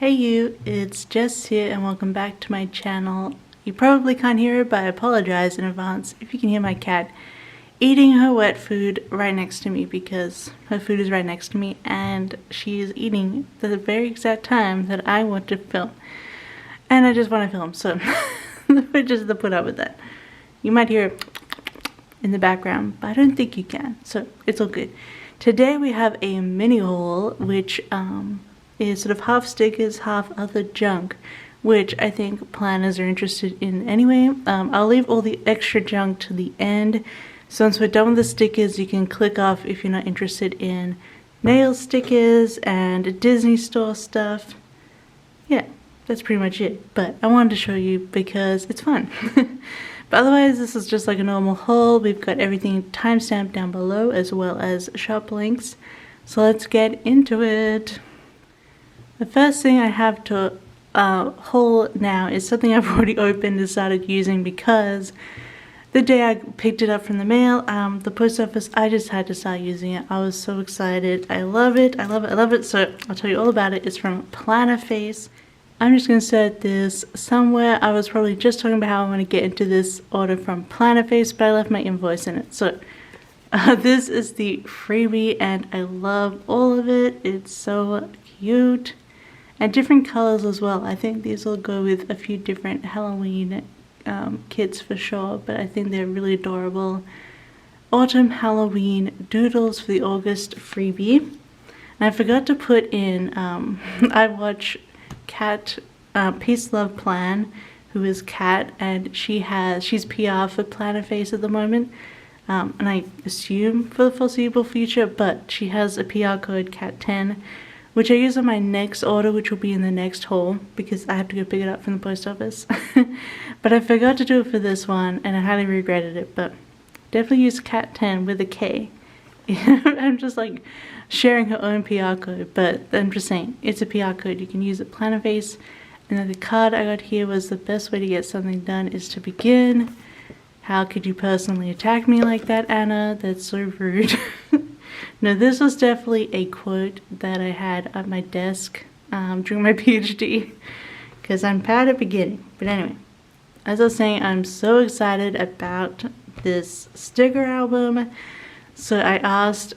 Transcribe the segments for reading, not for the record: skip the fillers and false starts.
Hey you, it's Jess here and welcome back to my channel. You probably can't hear it, but I apologize in advance if you can hear my cat eating her wet food right next to me, because her food is right next to me and she is eating at the very exact time that I want to film. And I just want to film, so just to put up with that. You might hear it in the background, but I don't think you can, so it's all good. Today we have a mini haul, which is sort of half stickers, half other junk, which I think planners are interested in anyway. I'll leave all the extra junk to the end, so once we're done with the stickers you can click off if you're not interested in nail stickers and Disney store stuff. Yeah, that's pretty much it, but I wanted to show you because it's fun. But otherwise this is just like a normal haul. We've got everything timestamped down below as well as shop links, so let's get into it. The first thing I have to haul now is something I've already opened and started using, because the day I picked it up from the mail, the post office, I just had to start using it. I was so excited. I love it. I love it. I love it. So I'll tell you all about it. It's from Plannerface. I'm just going to set this somewhere. I was probably just talking about how I want to get into this order from Plannerface, but I left my invoice in it. So this is the freebie and I love all of it. It's so cute. And different colors as well. I think these will go with a few different Halloween kits for sure, but I think they're really adorable. Autumn Halloween doodles for the August freebie. And I forgot to put in, I watch Kat, Peace Love Plan, who is Kat, and she's PR for Plannerface at the moment. And I assume for the foreseeable future, but she has a PR code CAT10, which I use on my next order, which will be in the next haul, because I have to go pick it up from the post office. But I forgot to do it for this one, and I highly regretted it, but definitely use CAT10 with a K. I'm just like sharing her own PR code, but I'm just saying, it's a PR code. You can use it Plannerface. And then the card I got here was, the best way to get something done is to begin. How could you personally attack me like that, Anna? That's so rude. No, this was definitely a quote that I had at my desk during my PhD, because I'm bad at beginning. But anyway, as I was saying, I'm so excited about this sticker album. So I asked,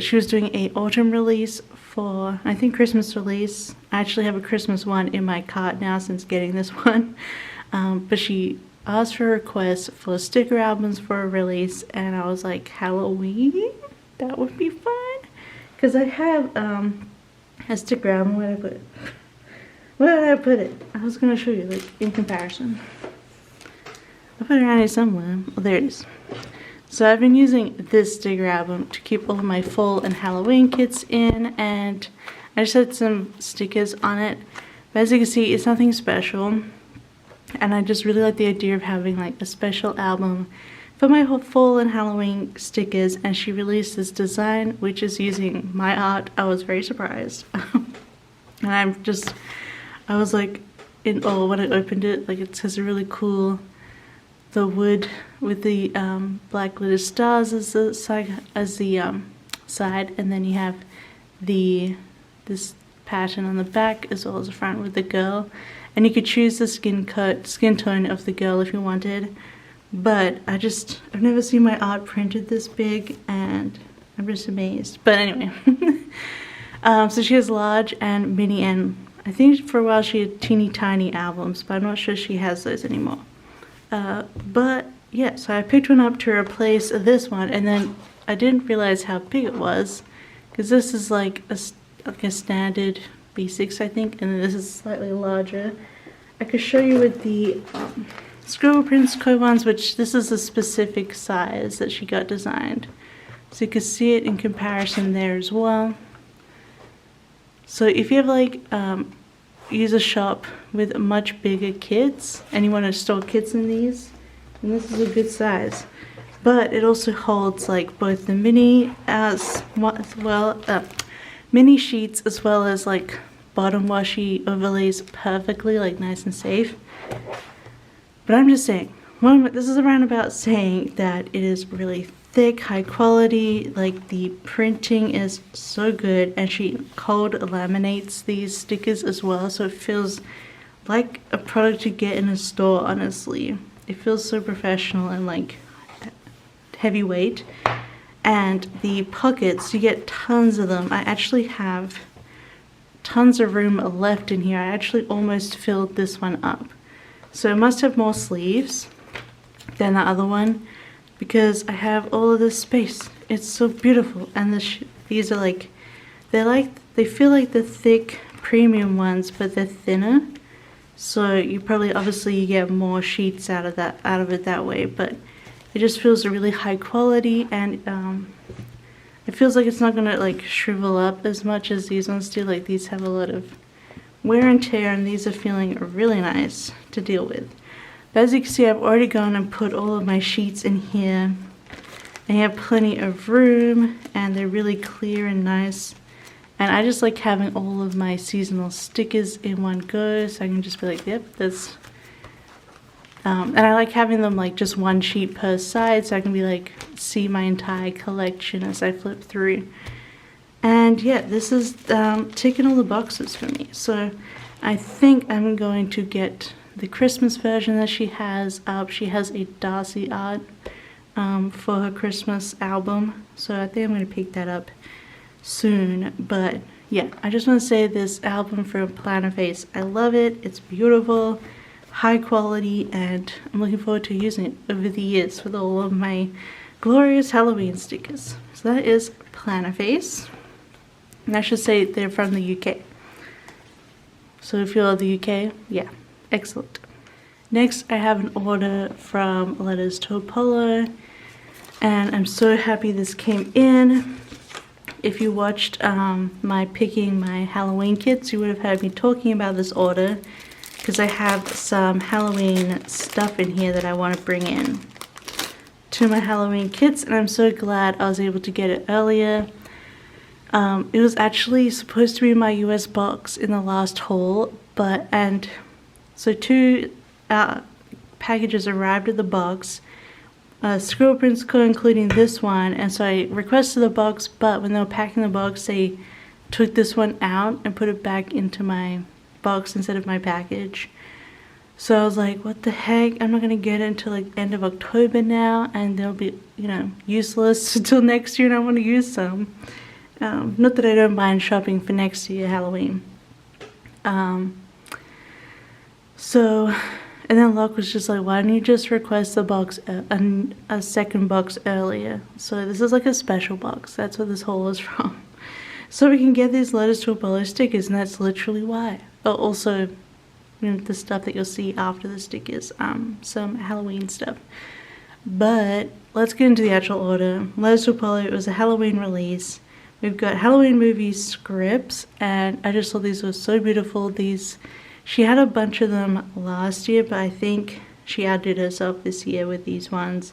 she was doing a autumn release for, I think, Christmas release. I actually have a Christmas one in my cart now since getting this one. But she asked for a request for sticker albums for a release, and I was like, Halloween? That would be fun, because I have a sticker album. Where did I put it? Where did I put it? I was going to show you, like, in comparison. I put it around here somewhere. Oh, there it is. So I've been using this sticker album to keep all of my fall and Halloween kits in, and I just had some stickers on it. But as you can see, it's nothing special, and I just really like the idea of having like a special album for my whole fall and Halloween stickers. And she released this design which is using my art. I was very surprised. And I was like in awe when I opened it. Like, it has a really cool, the wood with the black glitter stars as the side, and then you have this pattern on the back as well as the front with the girl. And you could choose the skin tone of the girl if you wanted. But I've never seen my art printed this big, and I'm just amazed. But anyway, so she has large and mini, and I think for a while she had teeny tiny albums, but I'm not sure she has those anymore. But yeah, so I picked one up to replace this one, and then I didn't realize how big it was, because this is like a standard basics, I think, and then this is slightly larger. I could show you with the Scribble Prince Co ones, which this is a specific size that she got designed. So you can see it in comparison there as well. So if you have like, use a shop with much bigger kits and you want to store kits in these, then this is a good size. But it also holds like both the mini as well, mini sheets as well as like bottom washi overlays perfectly, like nice and safe. But I'm just saying, this is a roundabout saying that it is really thick, high quality. Like the printing is so good, and she cold laminates these stickers as well, so it feels like a product you get in a store. Honestly, it feels so professional and like heavyweight. And the pockets, you get tons of them. I actually have tons of room left in here. I actually almost filled this one up, so it must have more sleeves than the other one, because I have all of this space. It's so beautiful. And these are like, they feel like the thick premium ones, but they're thinner, so you probably obviously get more sheets out of it that way, but it just feels really high quality, and it feels like it's not gonna like shrivel up as much as these ones do. Like these have a lot of wear and tear, and these are feeling really nice to deal with. But as you can see, I've already gone and put all of my sheets in here. I have plenty of room, and they're really clear and nice. And I just like having all of my seasonal stickers in one go, so I can just be like, yep, that's... and I like having them like just one sheet per side, so I can be like, see my entire collection as I flip through. And yeah, this is ticking all the boxes for me. So I think I'm going to get the Christmas version that she has up. She has a Darcy art for her Christmas album, so I think I'm going to pick that up soon. But yeah, I just want to say this album from Plannerface, I love it. It's beautiful, high quality, and I'm looking forward to using it over the years with all of my glorious Halloween stickers. So that is Plannerface, and I should say they're from the UK. So if you're the UK, yeah, excellent. Next, I have an order from Letters to Apollo, and I'm so happy this came in. If you watched my picking my Halloween kits, you would have heard me talking about this order, because I have some Halloween stuff in here that I want to bring in to my Halloween kits, and I'm so glad I was able to get it earlier. It was actually supposed to be in my US box in the last haul, so two packages arrived at the box, Scribble Prints Co, including this one, and so I requested the box, but when they were packing the box, they took this one out and put it back into my box instead of my package. So I was like, what the heck, I'm not gonna get it until like end of October now, and they'll be, you know, useless until next year, and I want to use some. Not that I don't mind shopping for next year Halloween. And then Locke was just like, why don't you just request the box, a second box earlier? So this is like a special box. That's what this haul is from. So we can get these Letters to Apollo stickers, and that's literally why. Oh, also, you know, the stuff that you'll see after the stickers, some Halloween stuff. But let's get into the actual order. Letters to Apollo, it was a Halloween release. We've got Halloween movie scripts, and I just thought these were so beautiful. She had a bunch of them last year, but I think she outdid herself this year with these ones.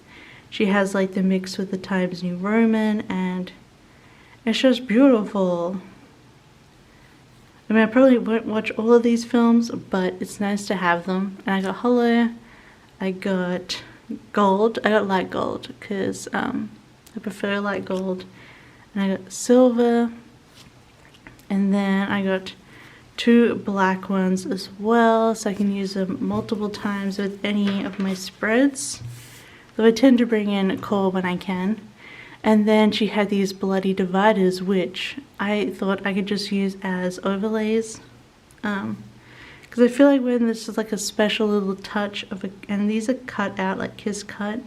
She has like the mix with the Times New Roman, and it's just beautiful. I mean, I probably won't watch all of these films, but it's nice to have them. And I got Hollow, I got Gold, I got Light Gold, because I prefer Light Gold. And I got Silver, and then I got two black ones as well, so I can use them multiple times with any of my spreads, though I tend to bring in coal when I can. And then she had these bloody dividers, which I thought I could just use as overlays, because I feel like when this is like a special little touch of and these are cut out like kiss cut,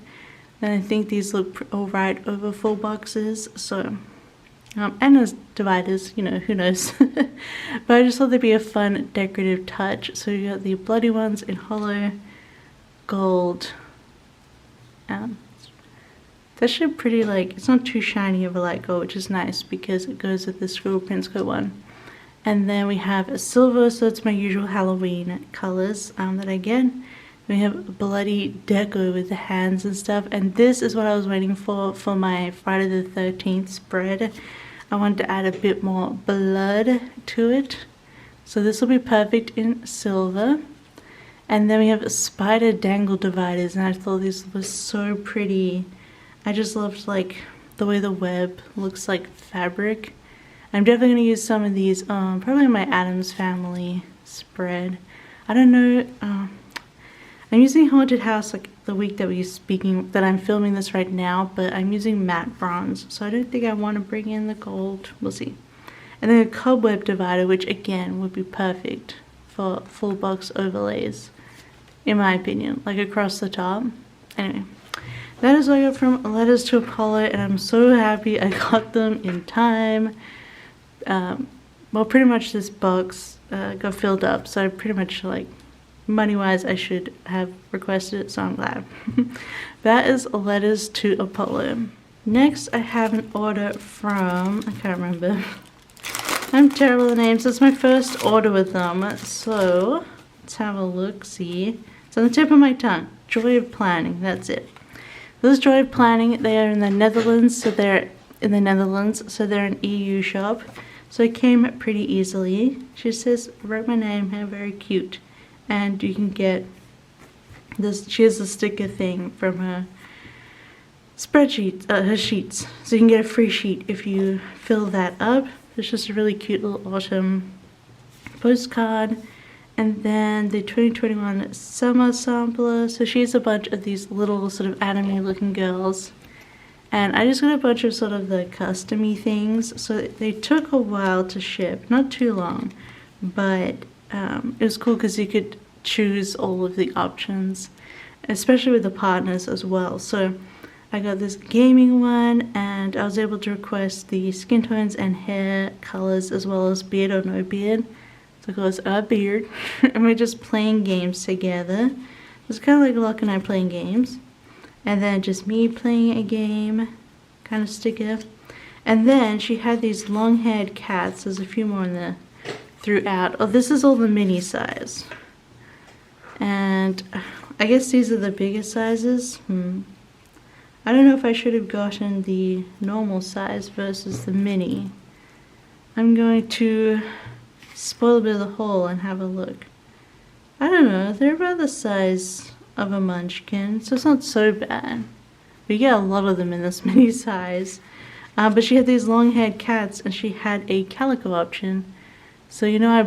then I think these look alright over full boxes. So and as dividers, you know, who knows. But I just thought they'd be a fun decorative touch. So you got the bloody ones in Hollow, Gold. That's actually pretty, like, it's not too shiny over Light Gold, which is nice because it goes with the Scribble Prince Co one. And then we have a Silver, so it's my usual Halloween colors that I get. We have bloody deco with the hands and stuff, and this is what I was waiting for my Friday the 13th spread. I wanted to add a bit more blood to it, so this will be perfect in Silver. And then we have spider dangle dividers, and I thought these were so pretty. I just loved like the way the web looks like fabric. I'm definitely going to use some of these, probably my Addams Family spread. I don't know, I'm using Haunted House like the week that I'm filming this right now, but I'm using matte bronze, so I don't think I want to bring in the gold. We'll see. And then a cobweb divider, which again would be perfect for full box overlays, in my opinion, like across the top. Anyway, that is what I got from Letters to Apollo, and I'm so happy I got them in time. Well, pretty much this box got filled up, so I pretty much, like, money-wise, I should have requested it, so I'm glad. That is Letters to Apollo. Next, I have an order from, I can't remember. I'm terrible with names. It's my first order with them, so let's have a look, see. It's on the tip of my tongue. Joy of Planning, that's it. This is Joy of Planning. They are in the Netherlands, so they're an EU shop. So it came pretty easily. She says, wrote my name here, very cute. And you can get this, she has a sticker thing from her spreadsheet, her sheets. So you can get a free sheet if you fill that up. It's just a really cute little autumn postcard. And then the 2021 summer sampler. So she has a bunch of these little sort of anime looking girls. And I just got a bunch of sort of the custom-y things. So they took a while to ship, not too long, but it was cool because you could choose all of the options, especially with the partners as well. So I got this gaming one, and I was able to request the skin tones and hair colors as well as beard or no beard. So it goes a beard, and we're just playing games together. It's kind of like Locke and I playing games. And then just me playing a game kind of sticker. And then she had these long-haired cats. There's a few more in there throughout. Oh, this is all the mini size. And I guess these are the biggest sizes. I don't know if I should have gotten the normal size versus the mini. I'm going to spoil a bit of the haul and have a look. I don't know, they're about the size of a munchkin, so it's not so bad. We get a lot of them in this mini size. But she had these long-haired cats, and she had a calico option. So you know, I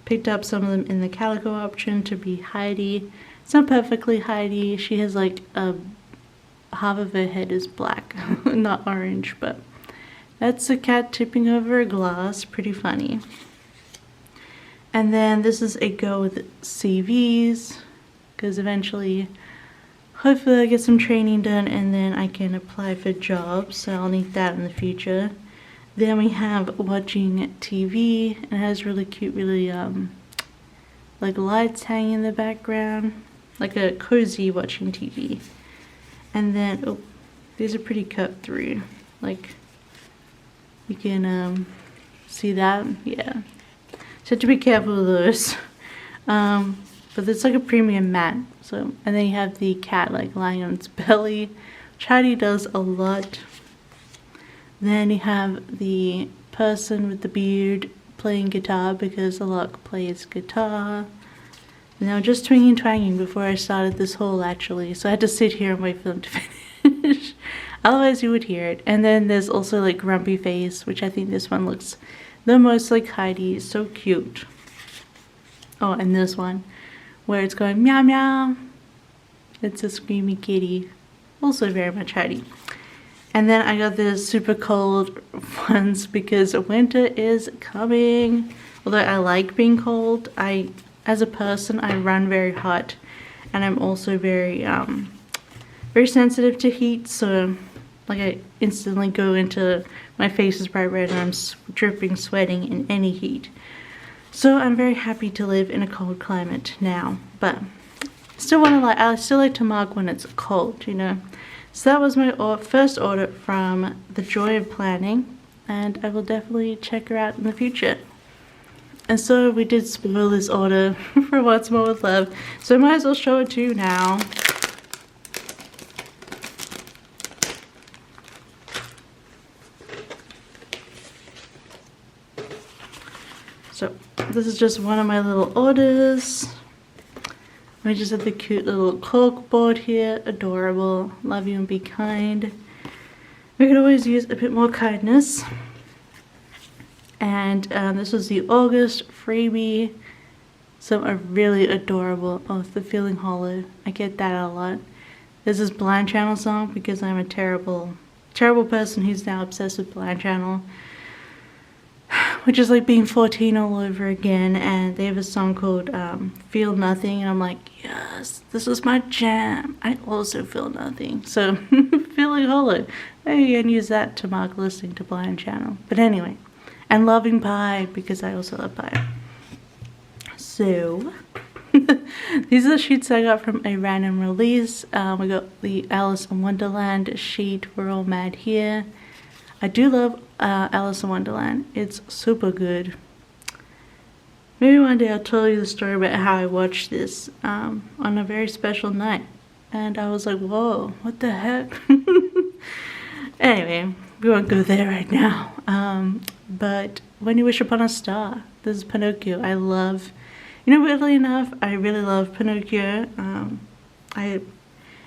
picked up some of them in the calico option to be Heidi. It's not perfectly Heidi. She has like half of her head is black, not orange, but that's a cat tipping over a glass. Pretty funny. And then this is a go with CVs, because eventually, hopefully I get some training done and then I can apply for jobs, so I'll need that in the future. Then we have watching TV, and it has really cute, really like lights hanging in the background, like a cozy watching TV. And then, oh, these are pretty cut through, like you can see that, yeah. So have to be careful with those. But it's like a premium matte. So, and then you have the cat like lying on its belly, which Heidi does a lot. Then you have the person with the beard playing guitar, because Alok plays guitar. Now just twanging before I started this haul actually, so I had to sit here and wait for them to finish. Otherwise you would hear it. And then there's also like Grumpy Face, which I think this one looks the most like Heidi. So cute. Oh, and this one, where it's going meow meow. It's a screamy kitty. Also very much Heidi. And then I got the super cold ones because winter is coming. Although I like being cold, as a person, I run very hot, and I'm also very very sensitive to heat, so like I instantly go into, my face is bright red and I'm dripping sweating in any heat. So I'm very happy to live in a cold climate now, but I still like to mark when it's cold, you know. So that was my first order from the Joy of Planning, and I will definitely check her out in the future. And so we did spoil this order for What's More With Love, so I might as well show it to you now. So this is just one of my little orders. We just have the cute little cork board here, adorable, love you and be kind. We could always use a bit more kindness. And this was the August freebie. Some are really adorable. Oh, the Feeling Hollow. I get that a lot. There's this Blind Channel song because I'm a terrible person who's now obsessed with Blind Channel. Which is like being 14 all over again, and they have a song called Feel Nothing, and I'm like, yes, this is my jam. I also feel nothing. So, Feeling Hollow. Maybe you can use that to mark listening to Blind Channel. But anyway, and Loving Pie, because I also love pie. So, these are the sheets I got from a random release. We got the Alice in Wonderland sheet, We're All Mad Here. I do love Alice in Wonderland. It's super good. Maybe one day I'll tell you the story about how I watched this on a very special night. And I was like, whoa, what the heck? Anyway, we won't go there right now. But When You Wish Upon a Star. This is Pinocchio. I love, weirdly enough, I really love Pinocchio.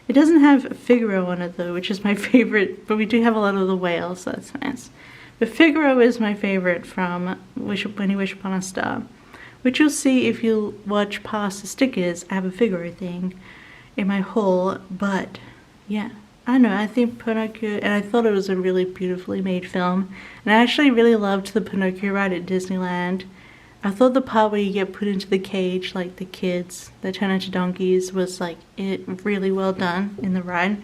It doesn't have Figaro on it though, which is my favorite, but we do have a lot of the whales, so that's nice. But Figaro is my favorite from When You Wish Upon a Star, which you'll see if you watch past the stickers. I have a Figaro thing in my haul, but yeah, I don't know, I think Pinocchio, and I thought it was a really beautifully made film, and I actually really loved the Pinocchio ride at Disneyland. I thought the part where you get put into the cage, like the kids that turn into donkeys, was like really well done in the ride.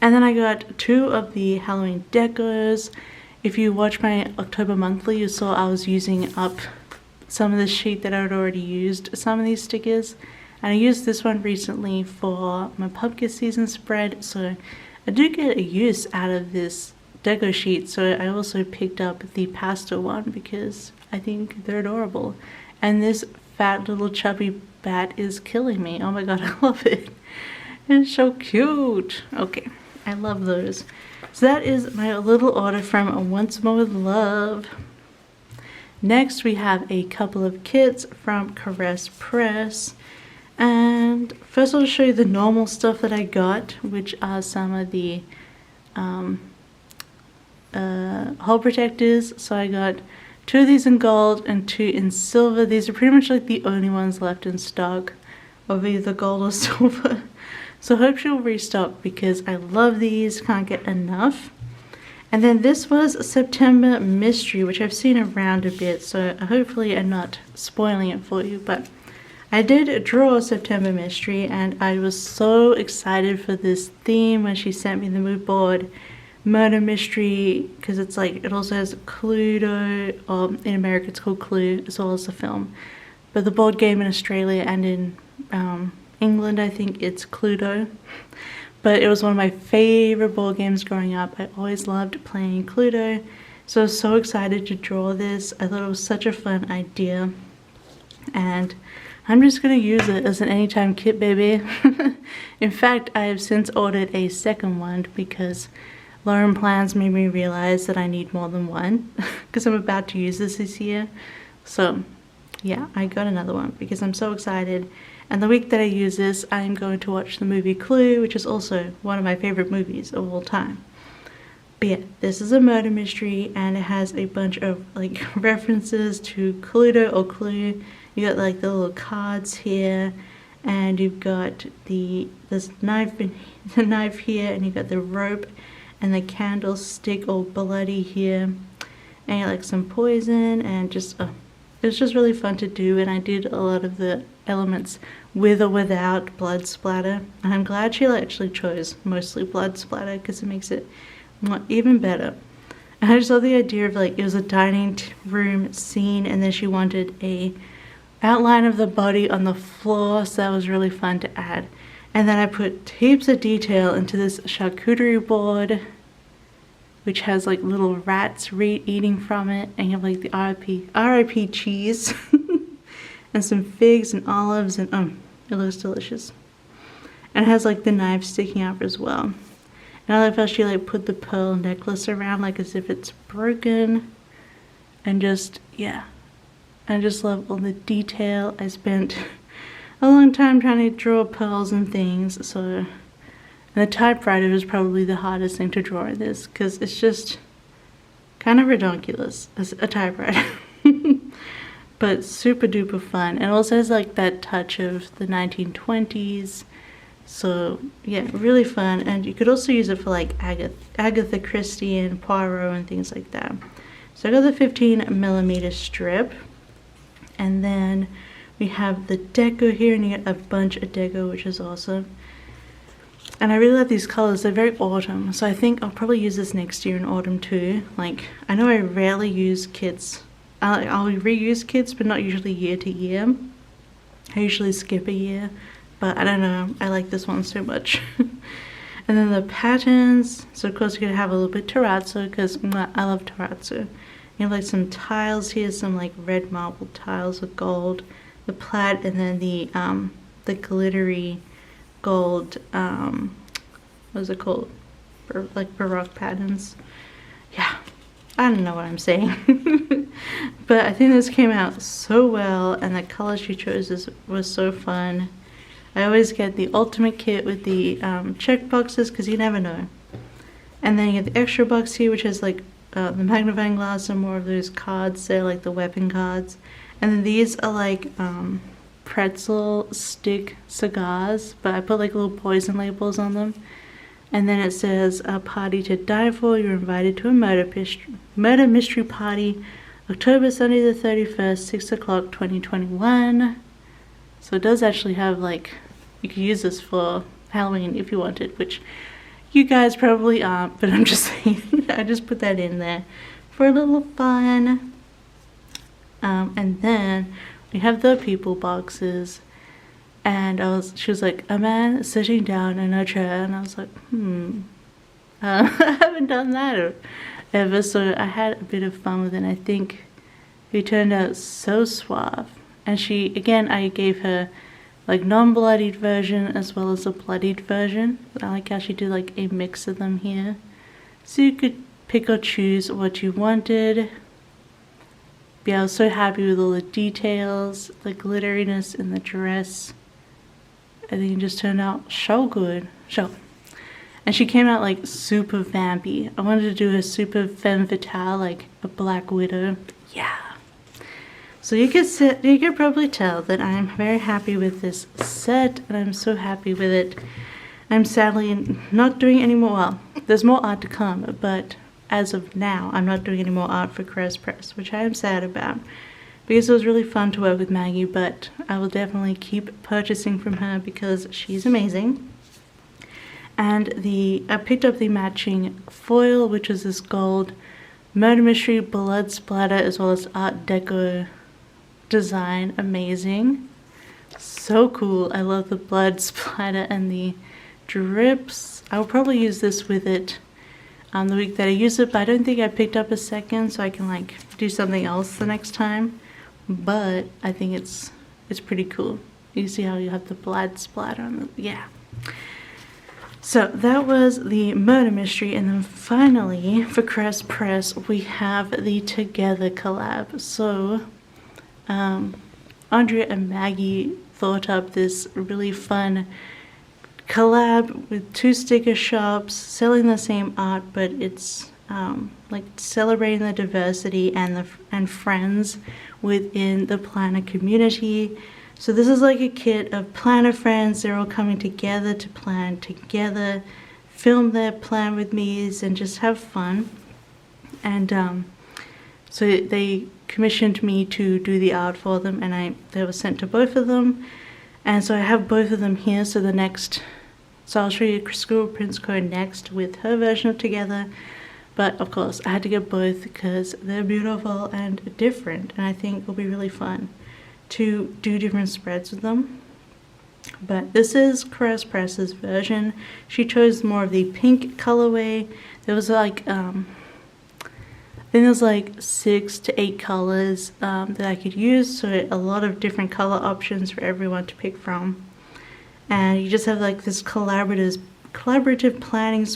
And then I got 2 of the Halloween decos. If you watch my October monthly, you saw I was using up some of the sheet that I had already used, some of these stickers. And I used this one recently for my pumpkin season spread, so I do get a use out of this deco sheet. So I also picked up the pastel one because I think they're adorable. And this fat little chubby bat is killing me. Oh my god, I love it. It's so cute. Okay, I love those. So that is my little order from Once More With Love. Next we have a couple of kits from Caress Press. And first I'll show you the normal stuff that I got, which are some of the hole protectors. So I got 2 of these in gold and 2 in silver. These are pretty much like the only ones left in stock of either gold or silver. So I hope she'll restock because I love these, can't get enough. And then this was September Mystery, which I've seen around a bit, so hopefully I'm not spoiling it for you. But I did draw September Mystery, and I was so excited for this theme when she sent me the mood board. Murder mystery, because it's like, it also has Cluedo, or in America it's called Clue, as well as the film. But the board game in Australia and in England, I think it's Cluedo. But it was one of my favorite board games growing up. I always loved playing Cluedo. So I was so excited to draw this. I thought it was such a fun idea. And I'm just going to use it as an anytime kit, baby. In fact, I have since ordered a second one because Lauren Plans made me realize that I need more than one because I'm about to use this year. So yeah, I got another one because I'm so excited. And the week that I use this, I'm going to watch the movie Clue, which is also one of my favorite movies of all time. But yeah, this is a murder mystery, and it has a bunch of like references to Cluedo or Clue. You got like the little cards here, and you've got this knife here, and you got the rope and the candlestick all bloody here, and you got, like some poison, and just it was just really fun to do. And I did a lot of the elements with or without blood splatter, and I'm glad she actually chose mostly blood splatter because it makes it even better. And I just love the idea of like it was a dining room scene, and then she wanted a outline of the body on the floor, so that was really fun to add. And then I put heaps of detail into this charcuterie board, which has like little rats eating from it, and you have like the RIP cheese and some figs and olives, and it looks delicious. And it has like the knife sticking out as well. And I love how she like put the pearl necklace around like as if it's broken, and just, yeah. I just love all the detail. I spent a long time trying to draw pearls and things, so the typewriter was probably the hardest thing to draw in this, because it's just kind of ridiculous as a typewriter. But super duper fun, and also has like that touch of the 1920s. So yeah, really fun, and you could also use it for like Agatha Christie and Poirot and things like that. So I got the 15mm strip, and then we have the deco here, and you get a bunch of deco, which is awesome. And I really love these colors. They're very autumn, so I think I'll probably use this next year in autumn too. Like, I know I rarely use kits. I'll reuse kits, but not usually year to year. I usually skip a year, but I don't know, I like this one so much. And then the patterns, so of course you're gonna have a little bit terrazzo, because I love terrazzo. You have like some tiles here, some like red marble tiles with gold, the plaid, and then the glittery gold, what is it called? Like Baroque patterns. Yeah, I don't know what I'm saying. But I think this came out so well, and the color she chose was so fun. I always get the ultimate kit with the check boxes, because you never know. And then you get the extra box here, which has like the magnifying glass and more of those cards there, like the weapon cards. And then these are like pretzel stick cigars, but I put like little poison labels on them. And then it says, a party to die for, you're invited to a murder mystery party, October Sunday the 31st, 6 o'clock, 2021. So it does actually have like, you could use this for Halloween if you wanted, which you guys probably aren't, but I'm just saying, I just put that in there for a little fun. And then we have the people boxes, and she was like, a man sitting down in a chair, and I was like, I haven't done that ever, so I had a bit of fun with it, and I think it turned out so suave. And again, I gave her like non-bloodied version as well as a bloodied version. I like how she did like a mix of them here, so you could pick or choose what you wanted. Yeah, I was so happy with all the details, the glitteriness in the dress. I think it just turned out so good. And she came out like super vampy. I wanted to do her super femme fatale, like a Black Widow. Yeah. So you could probably tell that I'm very happy with this set, and I'm so happy with it. I'm sadly not doing any more. Well, there's more art to come, but as of now, I'm not doing any more art for Crest Press, which I am sad about, because it was really fun to work with Maggie, but I will definitely keep purchasing from her because she's amazing. And I picked up the matching foil, which is this gold murder mystery blood splatter as well as art deco design. Amazing, so cool. I love the blood splatter and the drips. I will probably use this with it the week that I use it, but I don't think I picked up a second, so I can like do something else the next time. But I think it's pretty cool. You see how you have the blood splatter on the, yeah. So that was the murder mystery, and then finally for Crest Press we have the Together collab. So Andrea and Maggie thought up this really fun collab with two sticker shops selling the same art, but it's like celebrating the diversity and friends within the planner community. So this is like a kit of planner friends. They're all coming together to plan together, film their plan with me's, and just have fun. And so they commissioned me to do the art for them, and they were sent to both of them. And so I have both of them here. So I'll show you Scribble Prince Co next with her version of Together. But of course I had to get both because they're beautiful and different, and I think it'll be really fun to do different spreads with them. But this is Crest Press's version. She chose more of the pink colorway. There was like I think there's like 6 to 8 colors that I could use, so a lot of different color options for everyone to pick from. And you just have like this collaborative planning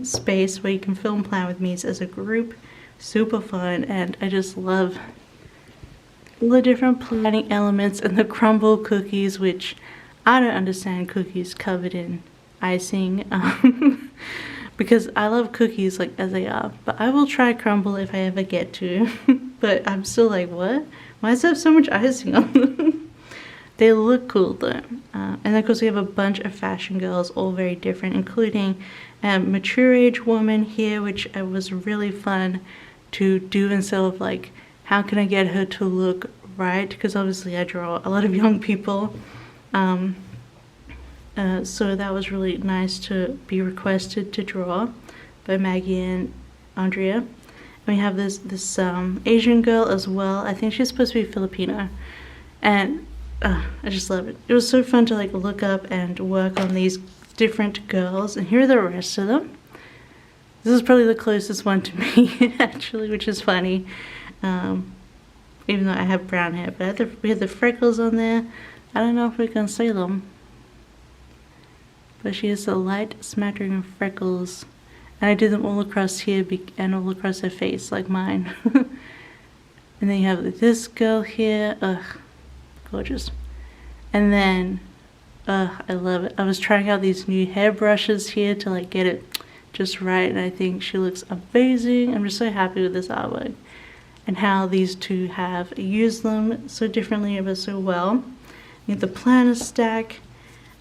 space where you can film plan with me as a group. Super fun, and I just love all the different planning elements and the crumble cookies, which I don't understand cookies covered in icing. Because I love cookies like as they are, but I will try crumble if I ever get to. But I'm still like, what? Why does it have so much icing on them? They look cool though. And of course we have a bunch of fashion girls, all very different, including a mature age woman here, which was really fun to do instead of like, how can I get her to look right? Because obviously I draw a lot of young people. So that was really nice to be requested to draw by Maggie and Andrea. And we have this Asian girl as well. I think she's supposed to be Filipino. And I just love it. It was so fun to like look up and work on these different girls. And here are the rest of them. This is probably the closest one to me, actually, which is funny. Even though I have brown hair. But we had the freckles on there. I don't know if we can see them. But she has a light smattering of freckles. And I did them all across here and all across her face, like mine. And then you have this girl here. Ugh, gorgeous. And then, I love it. I was trying out these new hair brushes here to like get it just right. And I think she looks amazing. I'm just so happy with this artwork. And how these two have used them so differently but so well. You have the planner stack.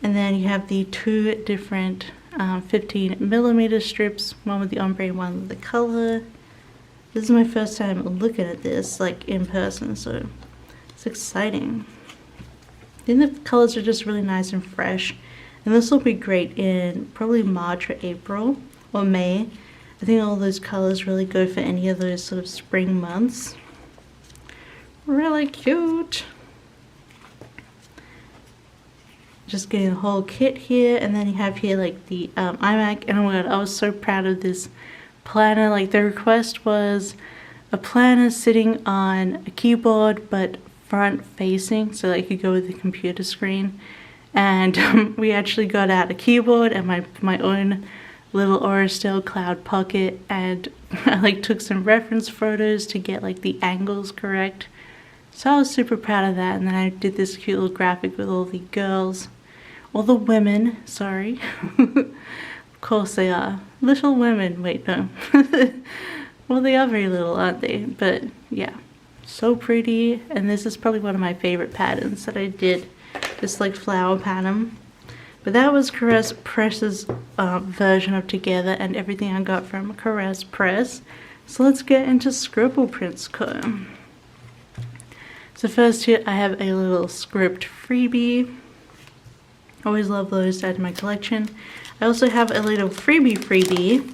And then you have the two different 15mm strips, one with the ombre and one with the color. This is my first time looking at this like in person, so it's exciting. I think the colors are just really nice and fresh. And this will be great in probably March or April or May. I think all those colors really go for any of those sort of spring months. Really cute. Just getting the whole kit here, and then you have here like the iMac. And oh my god, I was so proud of this planner. Like the request was a planner sitting on a keyboard but front facing, so that you could go with the computer screen. And we actually got out a keyboard and my own little Aurastel Cloud Pocket, and I like took some reference photos to get like the angles correct. So I was super proud of that. And then I did this cute little graphic with all the girls. All the women, sorry. Of course they are. Little women, wait, no. Well, they are very little, aren't they? But yeah, so pretty. And this is probably one of my favorite patterns that I did. This like flower pattern. But that was Caress Press's version of Together, and everything I got from Caress Press. So let's get into Scribble Prints Co. So first here I have a little script freebie. Always love those to add to my collection. I also have a little freebie.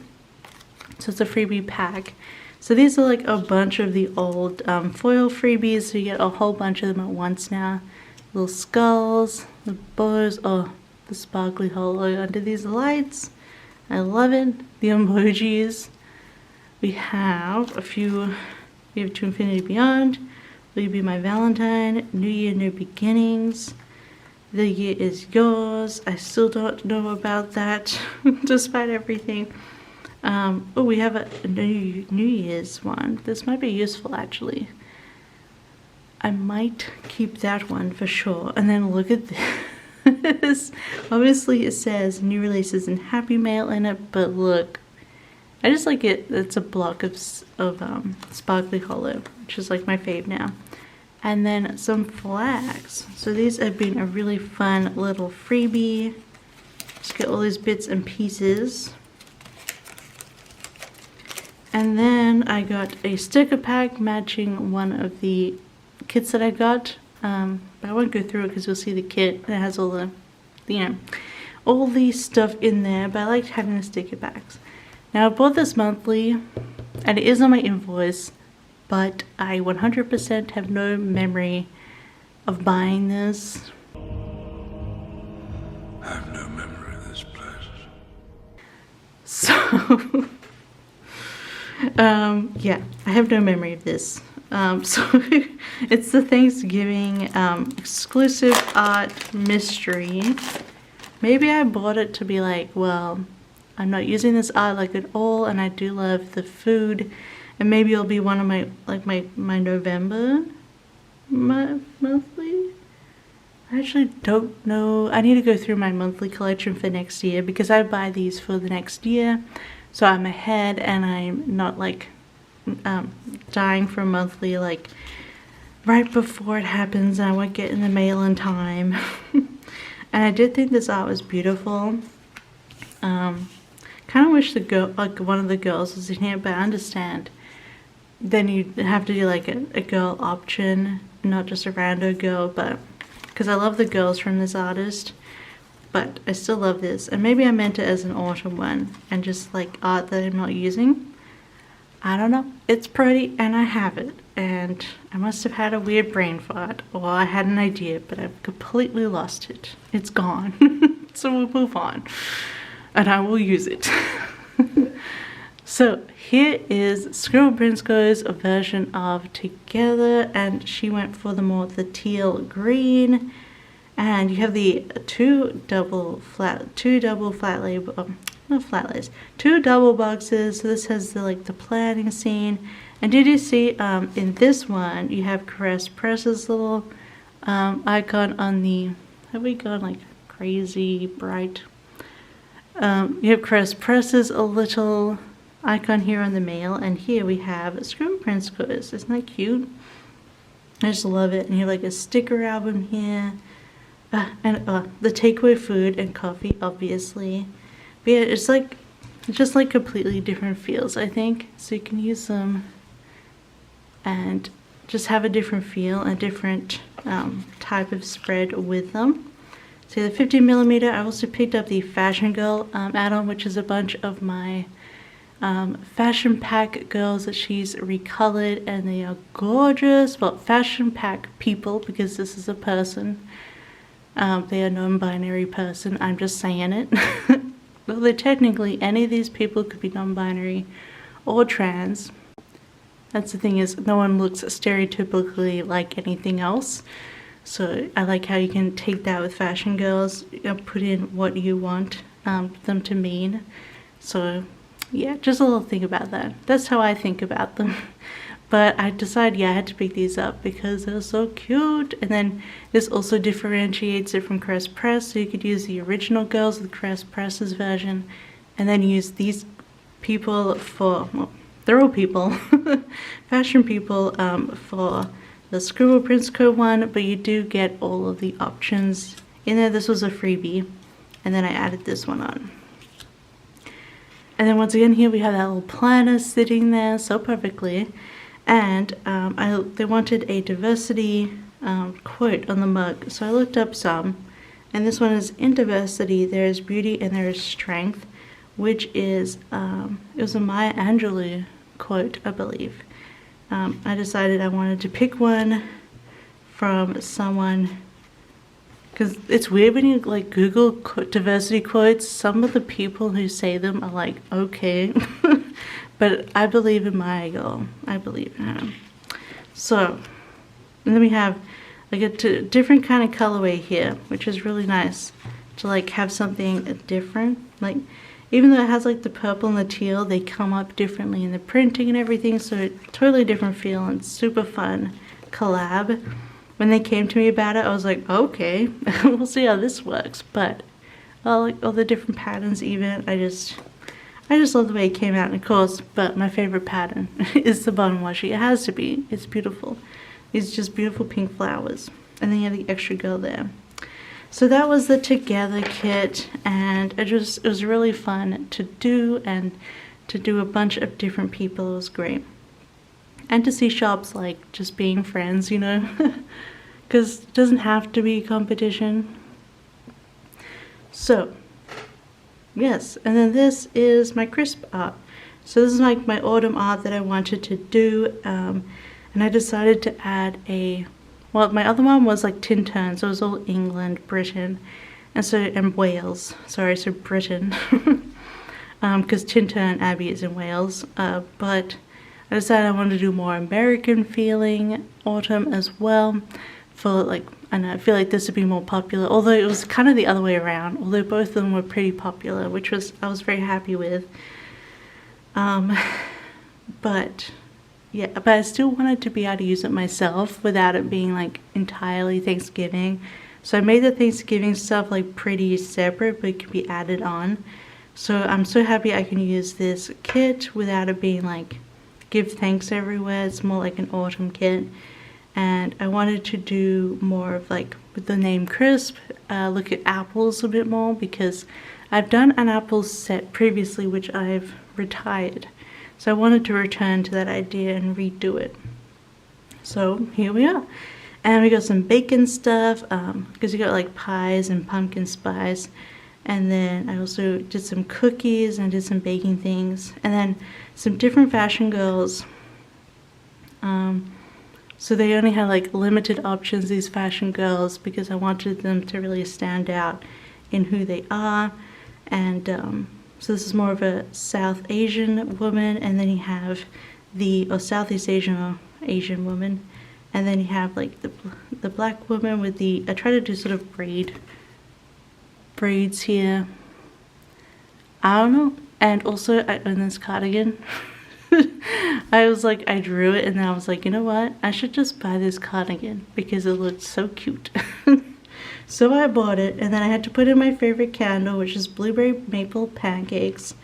So it's a freebie pack. So these are like a bunch of the old foil freebies. So you get a whole bunch of them at once now. Little skulls, the bows, oh, the sparkly holo under these lights. I love it. The emojis. We have a few. We have To Infinity Beyond. Will You Be My Valentine? New Year, New Beginnings. The Year Is Yours. I still don't know about that, despite everything. Oh, we have a New Year's one. This might be useful, actually. I might keep that one for sure. And then look at this. Obviously, it says new releases and Happy Mail in it, but look. I just like it. It's a block of sparkly holo, which is like my fave now. And then some flags. So these have been a really fun little freebie. Just get all these bits and pieces. And then I got a sticker pack matching one of the kits that I got. But I won't go through it because you'll see the kit. It has all the, you know, all the stuff in there. But I liked having the sticker packs. Now I bought this monthly, and it is on my invoice. But I 100% have no memory of buying this. I have no memory of this place. So, yeah, I have no memory of this. So it's the Thanksgiving exclusive art mystery. Maybe I bought it to be like, well, I'm not using this art like at all, and I do love the food. And maybe it'll be one of my, like my November monthly. I actually don't know. I need to go through my monthly collection for next year because I buy these for the next year. So I'm ahead and I'm not like dying for monthly like right before it happens and I won't get in the mail in time. And I did think this art was beautiful. Kind of wish the girl, like one of the girls was in here, but I understand. Then you have to do like a girl option, not just a rando girl, but because I love the girls from this artist, but I still love this. And maybe I meant it as an autumn one and just like art that I'm not using. I don't know. It's pretty and I have it. And I must have had a weird brain fart, or I had an idea, but I've completely lost it. It's gone. So we'll move on. And I will use it. So here is Scribble Prince Co's version of Together, and she went for the teal green. And you have the two double boxes. So this has the planning scene. And did you see in this one you have Caress Press's little icon on the, have we gone like crazy bright? You have Caress Press's a little icon here on the mail, and here we have Scribble Prince Co. Isn't that cute? I just love it. And you have like a sticker album here. And the takeaway food and coffee, obviously. But yeah, it's just like completely different feels, I think. So you can use them and just have a different feel, a different type of spread with them. So the 50mm, I also picked up the Fashion Girl add-on, which is a bunch of my fashion pack girls that she's recolored, and they are gorgeous. Well, fashion pack people, because this is a person. They are non-binary person, I'm just saying it. Although technically any of these people could be non-binary or trans. That's the thing, is no one looks stereotypically like anything else. So I like how you can take that with fashion girls, put in what you want them to mean. So yeah, just a little thing about that. That's how I think about them. But I decided, yeah, I had to pick these up because they're so cute. And then this also differentiates it from Caress Press. So you could use the original girls with Caress Press's version, and then use these people for, well, they're all people, fashion people for the Scribble Prince Co one. But you do get all of the options in there. This was a freebie. And then I added this one on. And then once again, here we have that little planner sitting there so perfectly. And they wanted a diversity quote on the mug, so I looked up some, and this one is, in diversity there is beauty and there is strength, which is, it was a Maya Angelou quote, I believe. I decided I wanted to pick one from someone, because it's weird when you like Google diversity quotes, some of the people who say them are like, okay. But I believe in Maya girl. I believe in her. So, and then we have like a different kind of colorway here, which is really nice to like have something different. Like, even though it has like the purple and the teal, they come up differently in the printing and everything. So totally different feel and super fun collab. When they came to me about it, I was like, okay, we'll see how this works. But like all the different patterns, even I just love the way it came out, and of course, but my favorite pattern is the bottom washi. It has to be. It's beautiful. These just beautiful pink flowers. And then you have the extra girl there. So that was the Together kit, and it was really fun to do, and to do a bunch of different people. It was great. And to see shops like just being friends, you know, because it doesn't have to be a competition. So yes, and then this is my crisp art. So this is like my autumn art that I wanted to do, and I decided to add well, my other one was like Tintern, so it was all England, Britain, and Wales. Sorry, so Britain, because Tintern Abbey is in Wales. But I decided I wanted to do more American feeling autumn as well. For like, and I feel like this would be more popular, although it was kind of the other way around, although both of them were pretty popular, which I was very happy with. But yeah, but I still wanted to be able to use it myself without it being like entirely Thanksgiving. So I made the Thanksgiving stuff like pretty separate, but it can be added on. So I'm so happy I can use this kit without it being like give thanks everywhere. It's more like an autumn kit. And I wanted to do more of like with the name crisp, look at apples a bit more, because I've done an apple set previously which I've retired. So I wanted to return to that idea and redo it. So here we are. And we got some bacon stuff, because you got like pies and pumpkin spice. And then I also did some cookies and did some baking things. And then some different fashion girls. So they only had like limited options, these fashion girls, because I wanted them to really stand out in who they are. And so this is more of a South Asian woman, and then you have or Southeast Asian or Asian woman. And then you have like the black woman with I try to do sort of braids here. I don't know. And also I own this cardigan. I was like, I drew it and then I was like, you know what? I should just buy this cardigan because it looked so cute. So I bought it, and then I had to put in my favorite candle, which is blueberry maple pancakes.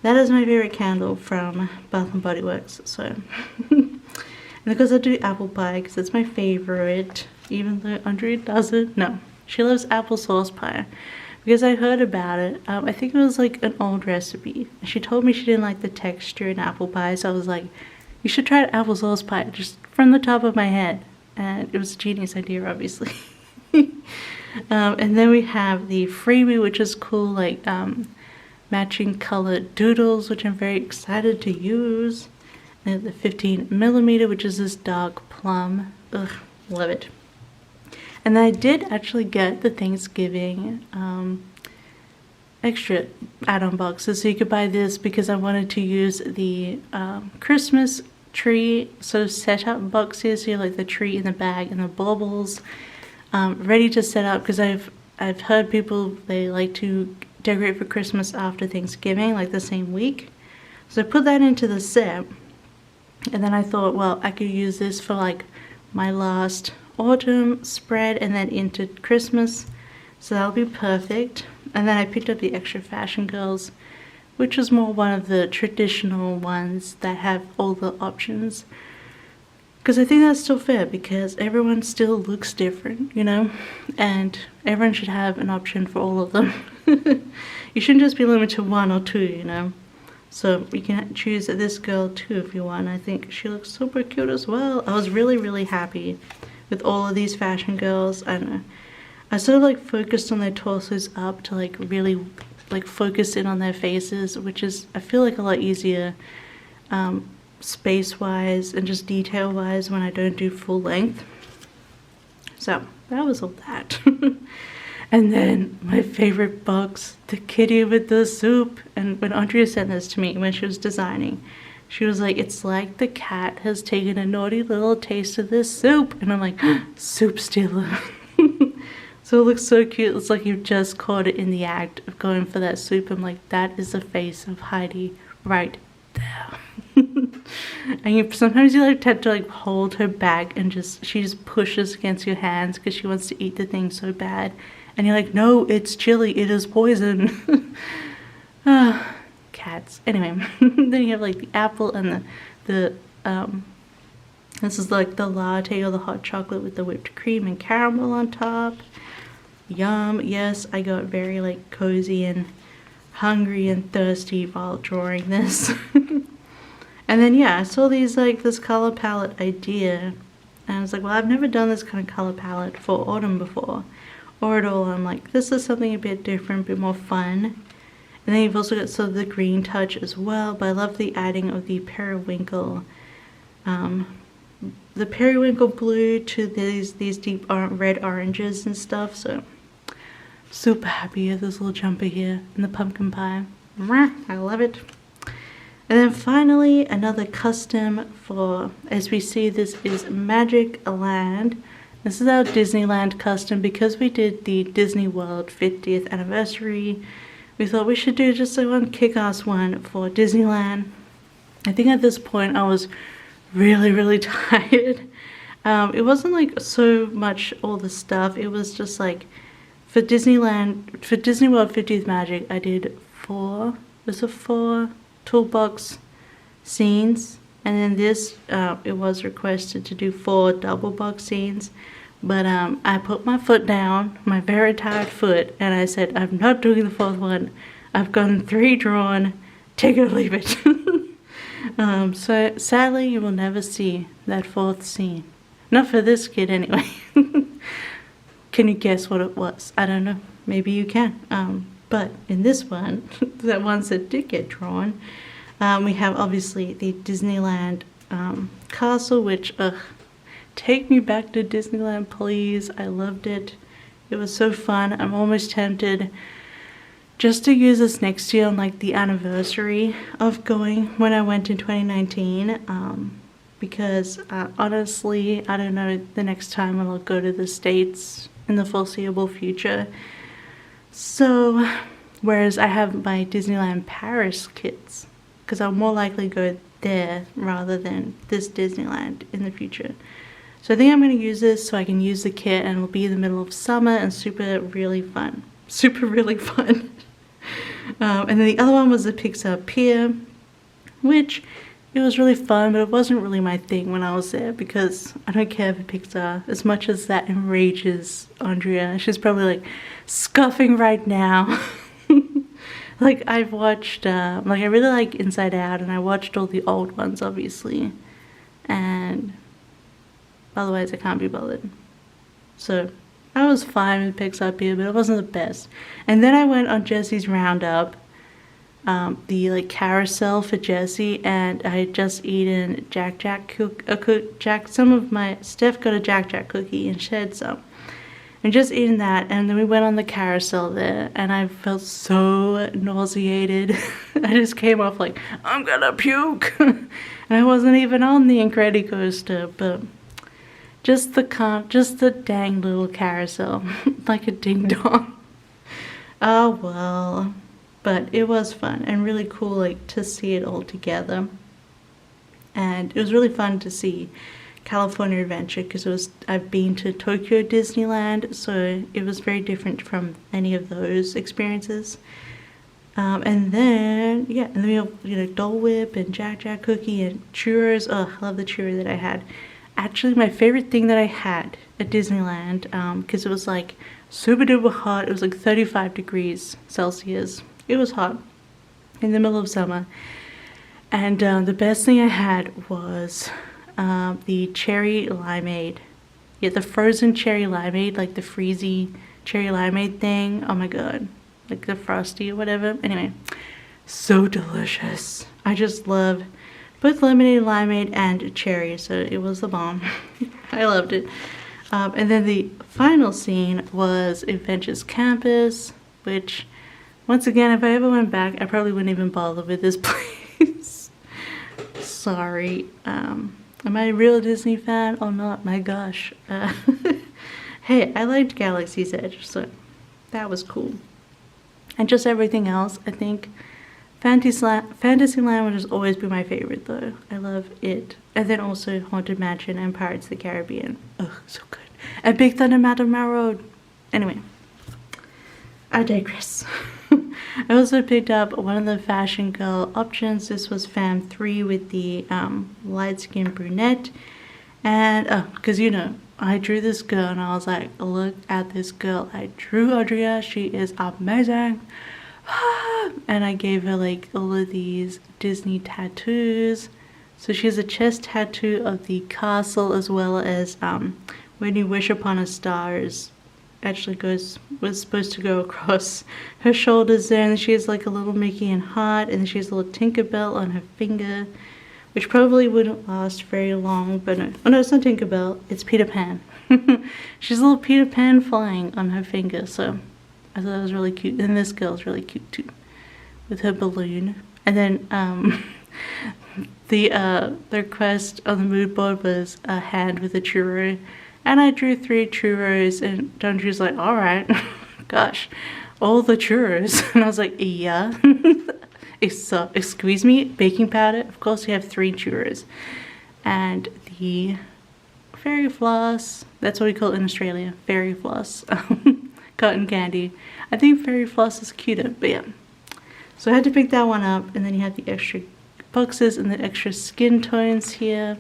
That is my favorite candle from Bath and Body Works. So, and because I do apple pie, because it's my favorite, even though Andrea doesn't. No, she loves applesauce pie. Because I heard about it. I think it was like an old recipe. She told me she didn't like the texture in apple pie, so I was like, you should try applesauce pie, just from the top of my head. And it was a genius idea, obviously. And then we have the freebie, which is cool, like matching colored doodles, which I'm very excited to use. And the 15mm, which is this dark plum. Ugh, love it. And I did actually get the Thanksgiving extra add-on boxes. So you could buy this because I wanted to use the Christmas tree sort of setup boxes. So you like the tree in the bag and the baubles ready to set up, because I've heard people, they like to decorate for Christmas after Thanksgiving, like the same week. So I put that into the set. And then I thought, well, I could use this for like my last autumn spread and then into Christmas, so that'll be perfect. And then I picked up the extra fashion girls, which is more one of the traditional ones that have all the options, because I think that's still fair, because everyone still looks different, you know, and everyone should have an option for all of them. You shouldn't just be limited to one or two, you know. So you can choose this girl too if you want. I think she looks super cute as well. I was really happy with all of these fashion girls. I don't know, I sort of like focused on their torsos up to like really like focus in on their faces, which is, I feel like, a lot easier space wise and just detail wise when I don't do full length. So that was all that. And then my favorite box, the kitty with the soup. And when Andrea sent this to me when she was designing, she was like, it's like the cat has taken a naughty little taste of this soup. And I'm like, soup stealer. So it looks so cute. It's like you've just caught it in the act of going for that soup. I'm like, that is the face of Heidi right there. And sometimes you like tend to like hold her back and she just pushes against your hands because she wants to eat the thing so bad. And you're like, no, it's chili, it is poison. Cats. Anyway, then you have like the apple and the this is like the latte or the hot chocolate with the whipped cream and caramel on top. Yum. Yes, I got very like cozy and hungry and thirsty while drawing this. And then yeah, I saw these like this color palette idea, and I was like, well, I've never done this kind of color palette for autumn before or at all. I'm like, this is something a bit different, a bit more fun. And then you've also got sort of the green touch as well, but I love the adding of the periwinkle blue to these deep red oranges and stuff. So super happy with this little jumper here and the pumpkin pie. I love it. And then finally, another custom for, as we see, this is Magic Land. This is our Disneyland custom. Because we did the Disney World 50th anniversary, we thought we should do just like one kick-ass one for Disneyland. I think at this point I was really tired. It wasn't like so much all the stuff. It was just like for Disney World 50th Magic, I did four toolbox scenes, and then this it was requested to do 4 double box scenes, but I put my foot down, my very tired foot, and I said, I'm not doing the 4th one. I've gotten 3 drawn, take it or leave it. So sadly you will never see that 4th scene, not for this kid anyway. Can you guess what it was? I don't know, maybe you can. But in this one, the ones that did get drawn, we have obviously the Disneyland castle, which, take me back to Disneyland, please. I loved it. It was so fun. I'm almost tempted just to use this next year on like the anniversary of going when I went in 2019. Because honestly, I don't know the next time I'll go to the States in the foreseeable future. So, whereas I have my Disneyland Paris kits, because I'll more likely go there rather than this Disneyland in the future. So I think I'm going to use this so I can use the kit, and it'll be in the middle of summer and really fun. And then the other one was the Pixar Pier, which it was really fun, but it wasn't really my thing when I was there because I don't care for Pixar as much as that enrages Andrea. She's probably like scoffing right now. Like I've watched, like I really like Inside Out, and I watched all the old ones obviously, and otherwise I can't be bothered. So I was fine with Pixar Pier, but it wasn't the best. And then I went on Jesse's Roundup, the like carousel for Jesse, and I had just eaten some of my Steph got a Jack cookie and shared some, and just eating that, and then we went on the carousel there, and I felt so nauseated. I just came off like I'm gonna puke, and I wasn't even on the Incredicoaster, but just the dang little carousel, like a ding dong. Oh well. But it was fun and really cool, like, to see it all together. And it was really fun to see California Adventure because I've been to Tokyo Disneyland, so it was very different from any of those experiences. And then we have, Dole Whip and Jack Cookie and churros. Oh, I love the churro that I had. Actually, my favorite thing that I had at Disneyland, because it was like super duper hot. It was like 35 degrees Celsius. It was hot in the middle of summer, and the best thing I had was the cherry limeade. Yeah, the frozen cherry limeade, like the freezy cherry limeade thing. Oh my god, like the frosty or whatever. Anyway, so delicious. I just love both lemonade, limeade, and cherry, so it was the bomb. I loved it. And then the final scene was Adventures Campus, which, once again, if I ever went back, I probably wouldn't even bother with this place. Sorry. Am I a real Disney fan or not? My gosh. Hey, I liked Galaxy's Edge, so that was cool. And just everything else, I think Fantasyland would just always be my favorite, though. I love it. And then also Haunted Mansion and Pirates of the Caribbean. Ugh, so good. And Big Thunder Mountain Road. Anyway, I digress. I also picked up one of the Fashion Girl options. This was Fam 3 with the light skin brunette. And, because I drew this girl and I was like, look at this girl. I drew Audria. She is amazing. And I gave her like all of these Disney tattoos. So she has a chest tattoo of the castle, as well as When You Wish Upon a Star actually was supposed to go across her shoulders there, and then she has like a little Mickey and heart, and then she has a little Tinkerbell on her finger, which probably wouldn't last very long, but no. Oh no, it's not Tinkerbell, it's Peter Pan. She's a little Peter Pan flying on her finger, so I thought it was really cute. And this girl's really cute too, with her balloon. And then the request on the mood board was a hand with a churro. And I drew 3 churros, and Andrew's like, alright, gosh, all the churros. And I was like, yeah. Excuse me, baking powder? Of course you have 3 churros. and the fairy floss. That's what we call it in Australia, fairy floss. Cotton candy. I think fairy floss is cuter, but yeah. So I had to pick that one up, and then you have the extra boxes and the extra skin tones here.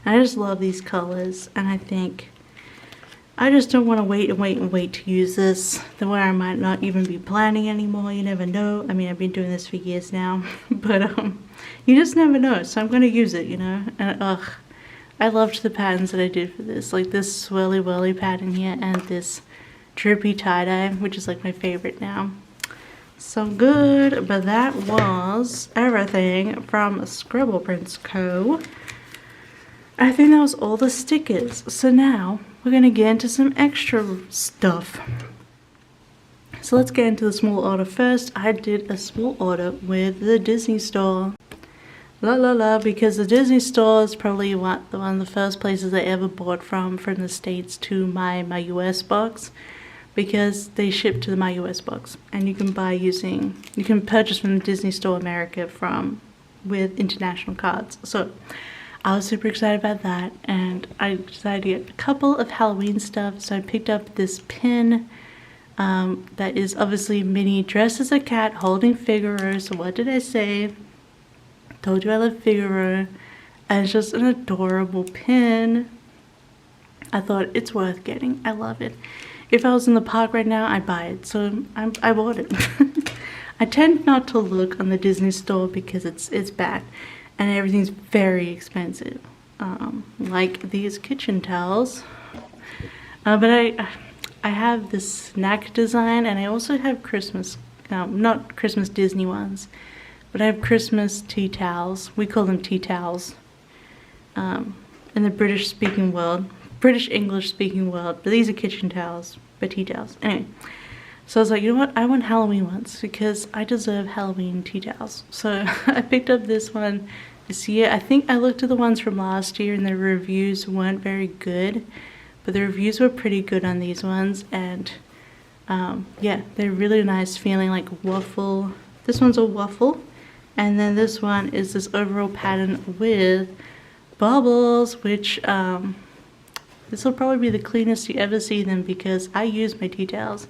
And I just love these colors, and I think I just don't want to wait to use this. The way I might not even be planning anymore. You never know. I mean, I've been doing this for years now, but you just never know. So I'm gonna use it, you know. And I loved the patterns that I did for this, like this swirly whirly pattern here, and this drippy tie-dye, which is like my favorite now. So good. But that was everything from Scribble Prints Co. I think that was all the stickers. So now we're gonna get into some extra stuff. So let's get into the small order first. I did a small order with the Disney store. Because the Disney store is probably one of the first places I ever bought from the States to my US box, because they ship to my US box, and you can purchase from the Disney Store America with international cards. So I was super excited about that, and I decided to get a couple of Halloween stuff. So I picked up this pin that is obviously Minnie dressed as a cat holding Figaro. So what did I say? Told you I love Figaro. And it's just an adorable pin. I thought it's worth getting. I love it. If I was in the park right now, I'd buy it. So I bought it. I tend not to look on the Disney store because it's bad. And everything's very expensive, like these kitchen towels. But I have this snack design, and I also have Christmas, not Christmas Disney ones, but I have Christmas tea towels. We call them tea towels in the British English speaking world. But these are kitchen towels, but tea towels. Anyway. So I was like, you know what, I want Halloween ones because I deserve Halloween tea towels. So I picked up this one this year. I think I looked at the ones from last year and the reviews weren't very good, but the reviews were pretty good on these ones. And yeah, they're really nice feeling, like waffle. This one's a waffle, and then this one is this overall pattern with bubbles, which this will probably be the cleanest you ever see them because I use my tea towels.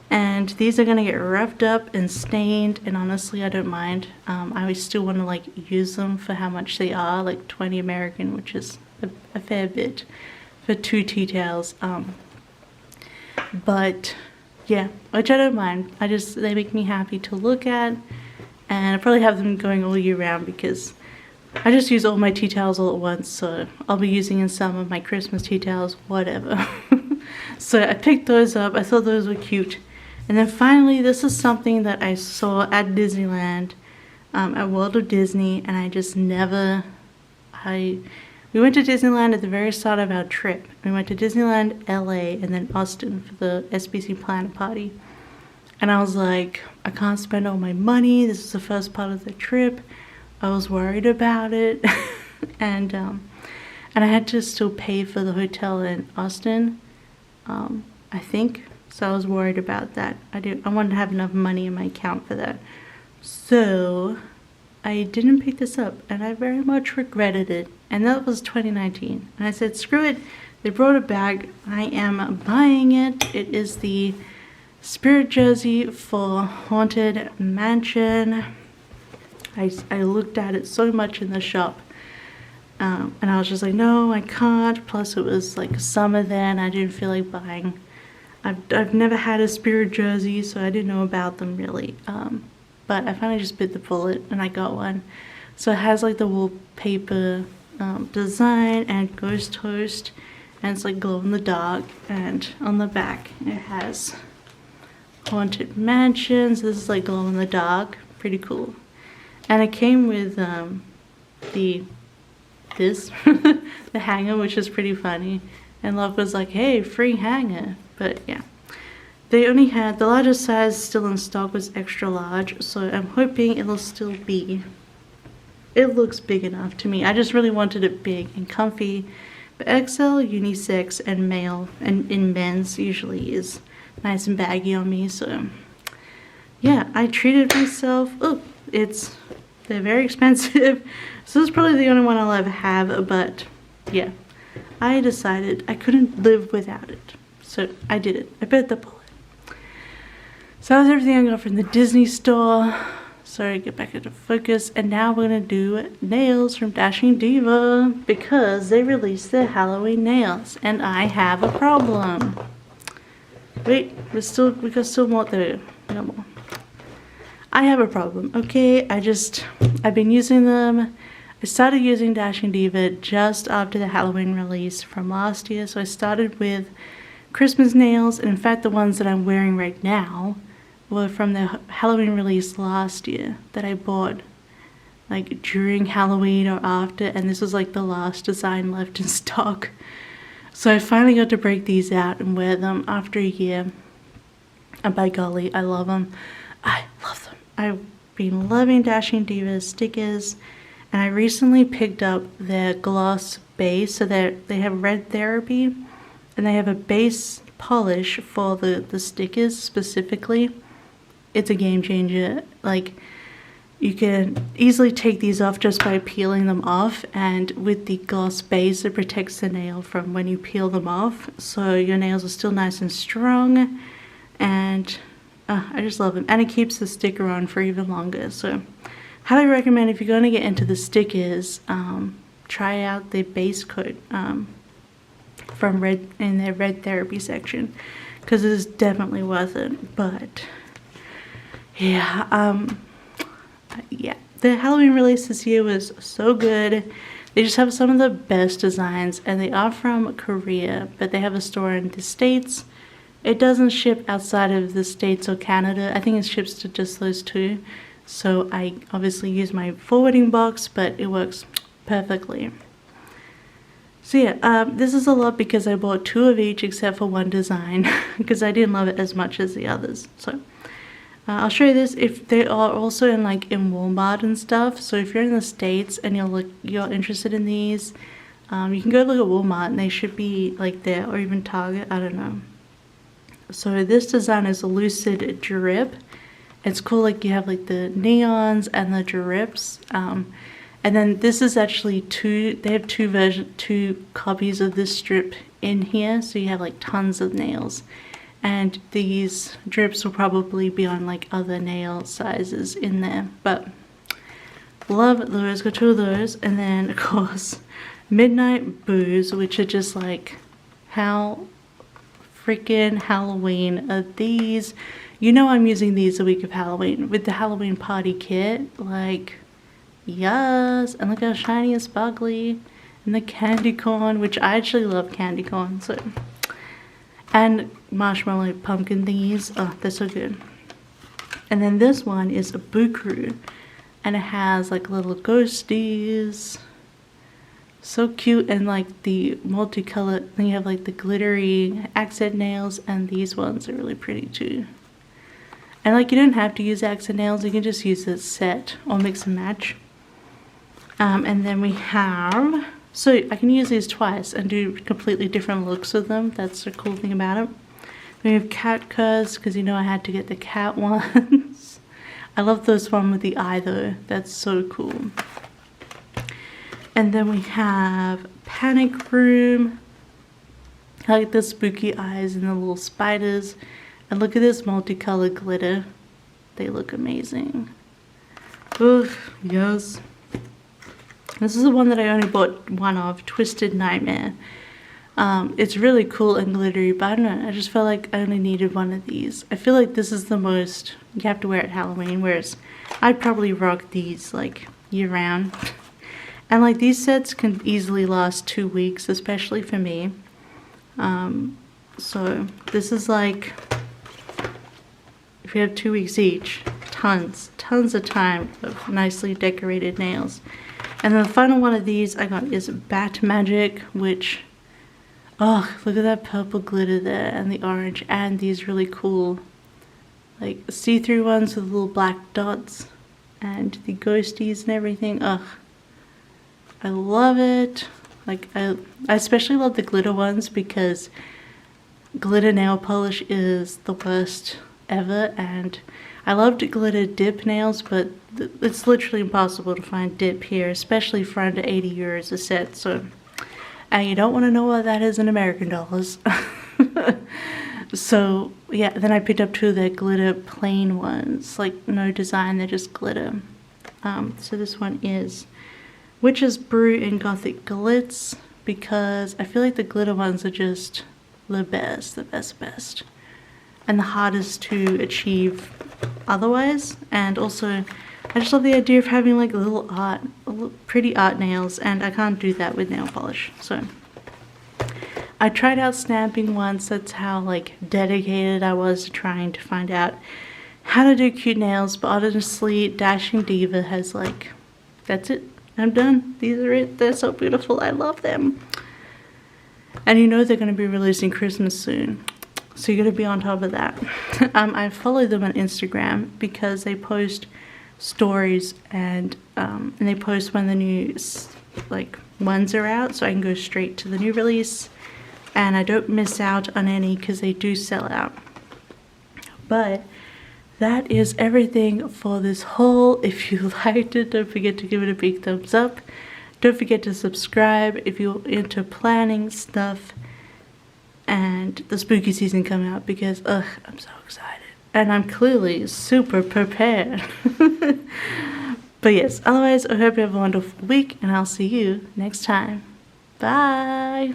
And these are gonna get roughed up and stained, and honestly I don't mind. I still want to like use them for how much they are, like 20 American, which is a fair bit for 2 tea towels. But yeah, which I don't mind. They make me happy to look at, and I probably have them going all year round because I just use all my tea towels all at once. So I'll be using in some of my Christmas tea towels, whatever. So I picked those up. I thought those were cute. And then finally, this is something that I saw at Disneyland, at World of Disney, and I just never, we went to Disneyland at the very start of our trip. We went to Disneyland, LA, and then Austin for the SBC Planner Party. And I was like, I can't spend all my money. This is the first part of the trip. I was worried about it. and I had to still pay for the hotel in Austin, I think. So I was worried about that. I wanted to have enough money in my account for that. So I didn't pick this up, and I very much regretted it. And that was 2019. And I said, screw it. They brought it back. I am buying it. It is the Spirit jersey for Haunted Mansion. I looked at it so much in the shop. And I was just like, no, I can't. Plus it was like summer then. I didn't feel like buying. I've never had a Spirit jersey, so I didn't know about them really. But I finally just bit the bullet and I got one. So it has like the wallpaper design and ghost toast, and it's like glow in the dark. And on the back it has Haunted Mansions. This is like glow in the dark, pretty cool. And it came with the hanger, which is pretty funny. And Love was like, hey, free hanger. But yeah, they only had the largest size still in stock was extra large, so I'm hoping it'll still be, it looks big enough to me. I just really wanted it big and comfy. But XL, unisex, and male and in men's usually is nice and baggy on me. So yeah, I treated myself. Oh, it's They're very expensive. So this is probably the only one I'll ever have, but yeah. I decided I couldn't live without it. So I did it. I bit the bullet. So that was everything I got from the Disney store. Sorry, get back into focus. And now we're gonna do nails from Dashing Diva because they released their Halloween nails, and I have a problem. Wait, we got still more there. No more. I have a problem. Okay, I've been using them. I started using Dashing Diva just after the Halloween release from last year. So I started with Christmas nails, and in fact the ones that I'm wearing right now were from the Halloween release last year that I bought like during Halloween or after, and this was like the last design left in stock. So I finally got to break these out and wear them after a year, and by golly, I love them. I love them. I've been loving Dashing Diva stickers, and I recently picked up their gloss base. So they have red therapy, and they have a base polish for the stickers specifically. It's a game changer. Like, you can easily take these off just by peeling them off, and with the gloss base it protects the nail from when you peel them off, so your nails are still nice and strong, and I just love them, and it keeps the sticker on for even longer. So highly recommend, if you're going to get into the stickers, try out the base coat from red in their red therapy section, because it is definitely worth it. But yeah, the Halloween release this year was so good. They just have some of the best designs, and they are from Korea, but they have a store in the States. It doesn't ship outside of the States or Canada. I think it ships to just those two. So I obviously use my forwarding box, but it works perfectly. So yeah, this is a lot because I bought 2 of each except for one design because I didn't love it as much as the others. So I'll show you this. If they are also in Walmart and stuff. So if you're in the States and you're interested in these, you can go look at Walmart and they should be like there, or even Target. I don't know. So this design is a lucid drip. It's cool. Like, you have like the neons and the drips. And then this is actually they have two copies of this strip in here. So you have like tons of nails. And these drips will probably be on like other nail sizes in there. But love those, got 2 of those. And then of course Midnight Booze, which are just like, how freaking Halloween are these? You know I'm using these the week of Halloween with the Halloween party kit. Like, yes. And look how shiny and sparkly. And the candy corn, which I actually love candy corn. So, and marshmallow pumpkin thingies. Oh, they're so good. And then this one is a buku, and it has like little ghosties. So cute. And like the multicolored, then you have like the glittery accent nails, and these ones are really pretty too. And like, you don't have to use accent nails, you can just use this set or mix and match. And then we have, so I can use these twice and do completely different looks with them. That's the cool thing about it. We have cat curs, because you know I had to get the cat ones. I love this one with the eye though. That's so cool. And then we have Panic Room. I like the spooky eyes and the little spiders. And look at this multicolored glitter. They look amazing. Oof, yes. This is the one that I only bought one of, Twisted Nightmare. It's really cool and glittery, but I don't know, I just felt like I only needed one of these. I feel like this is the most you have to wear at Halloween, whereas I'd probably rock these like year round. And like, these sets can easily last 2 weeks, especially for me. So this is like, if you have 2 weeks each, tons of time of nicely decorated nails. And then the final one of these I got is Bat Magic, which, oh, look at that purple glitter there, and the orange, and these really cool like see-through ones with little black dots, and the ghosties and everything. Ugh, I love it. Like, I especially love the glitter ones, because glitter nail polish is the worst ever, and I loved glitter dip nails, but it's literally impossible to find dip here, especially for under 80 euros a set. So, and you don't want to know what that is in American dollars. So yeah, then I picked up two of their glitter plain ones, like no design, they're just glitter. So this one is Witch's Brew in Gothic Glitz, because I feel like the glitter ones are just the best, and the hardest to achieve otherwise. And also, I just love the idea of having like little pretty art nails, and I can't do that with nail polish. So I tried out stamping once. That's how like dedicated I was to trying to find out how to do cute nails. But honestly, Dashing Diva has like, that's it. I'm done. These are it. They're so beautiful. I love them. And you know they're going to be releasing Christmas soon, so you're going to be on top of that. I follow them on Instagram because they post stories, and they post when the new like ones are out, so I can go straight to the new release. And I don't miss out on any because they do sell out. But that is everything for this haul. If you liked it, don't forget to give it a big thumbs up. Don't forget to subscribe if you're into planning stuff and the spooky season coming out, because I'm so excited. And I'm clearly super prepared. But yes, otherwise I hope you have a wonderful week, and I'll see you next time. Bye!